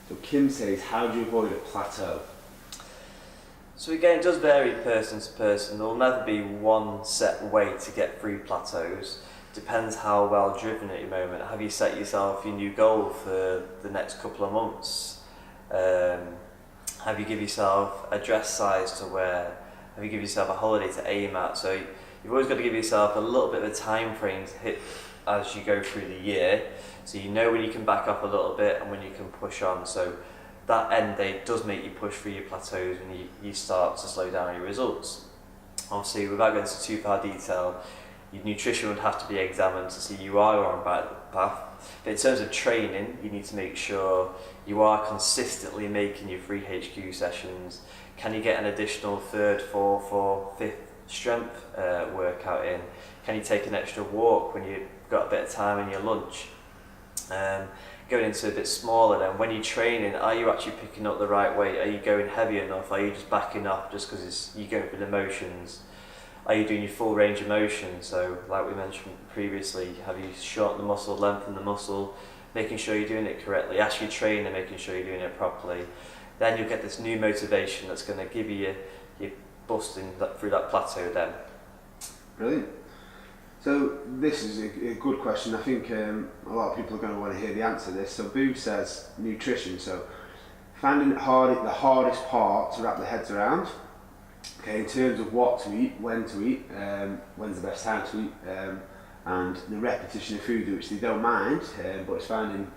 So Kim says, how do you avoid a plateau? So again, it does vary person to person. There will never be one set way to get through plateaus. Depends how well driven at your moment. Have you set yourself your new goal for the next couple of months? Have you give yourself a dress size to wear? Have you give yourself a holiday to aim at? So you've always got to give yourself a little bit of a time frame to hit as you go through the year, so you know when you can back up a little bit and when you can push on. So that end date does make you push through your plateaus when you start to slow down your results. Obviously, without going into too far detail, your nutrition would have to be examined to see you are on the right path. But in terms of training, you need to make sure you are consistently making your 3 HQ sessions. Can you get an additional third, fourth or fifth strength workout in? Can you take an extra walk when you've got a bit of time in your lunch? Going into a bit smaller then, when you're training, are you actually picking up the right weight? Are you going heavy enough? Are you just backing up just because you're going through the motions? Are you doing your full range of motion? So like we mentioned previously, have you shortened the muscle, lengthened the muscle, making sure you're doing it correctly, actually training and making sure you're doing it properly. Then you'll get this new motivation that's going to give you your busting through that plateau then. Brilliant. So this is a good question. I think a lot of people are going to want to hear the answer to this. So Boo says nutrition. So finding it hard, the hardest part to wrap their heads around. Okay, in terms of what to eat, when to eat, when's the best time to eat, and the repetition of food, which they don't mind, but it's finding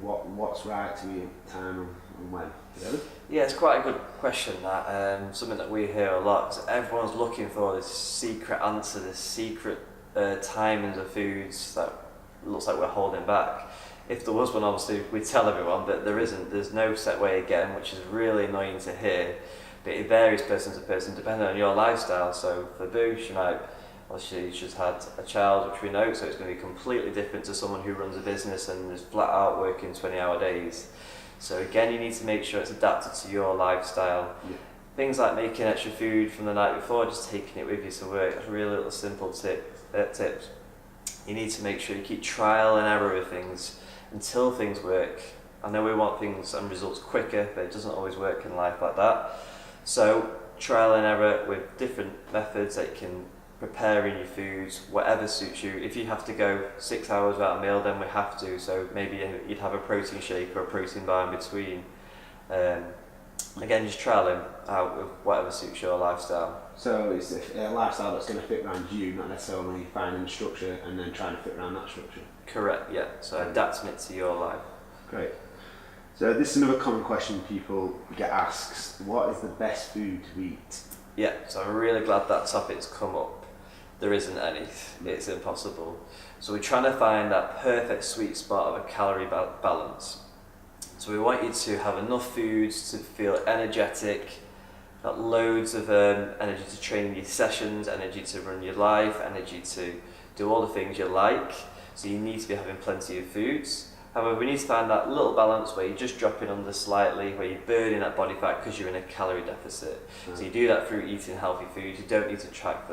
what's right to eat at time and when. Really? Yeah, it's quite a good question, that. Something that we hear a lot, because everyone's looking for this secret answer, this secret timings of foods that looks like we're holding back. If there was one, obviously we'd tell everyone, but there isn't. There's no set way again, which is really annoying to hear. But it varies person to person depending on your lifestyle. So for Boo, she's just had a child, which we know, so it's going to be completely different to someone who runs a business and is flat out working 20-hour days. So again, you need to make sure it's adapted to your lifestyle. Yeah. Things like making extra food from the night before, just taking it with you to work, that's a really little simple tips. You need to make sure you keep trial and error with things until things work. I know we want things and results quicker, but it doesn't always work in life like that. So trial and error with different methods that you can prepare in your foods, whatever suits you. If you have to go 6 hours without a meal, then we have to. So maybe you'd have a protein shake or a protein bar in between. Again, just trialing out with whatever suits your lifestyle. So it's a lifestyle that's going to fit around you, not necessarily finding a structure and then trying to fit around that structure. Correct, yeah. So adapting it to your life. Great. So this is another common question people get asked. What is the best food to eat? Yeah, so I'm really glad that topic's come up. There isn't any, it's impossible. So we're trying to find that perfect sweet spot of a calorie balance. So we want you to have enough foods to feel energetic, got loads of energy to train your sessions, energy to run your life, energy to do all the things you like. So you need to be having plenty of foods. However, we need to find that little balance where you're just dropping under slightly, where you're burning that body fat because you're in a calorie deficit. So you do that through eating healthy foods. You don't need to track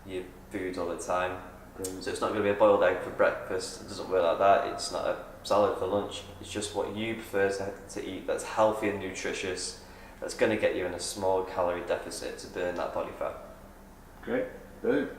your foods all the time. So it's not going to be a boiled egg for breakfast. It doesn't work like that. It's not a salad for lunch. It's just what you prefer to eat that's healthy and nutritious, that's going to get you in a small calorie deficit to burn that body fat. Great. Brilliant.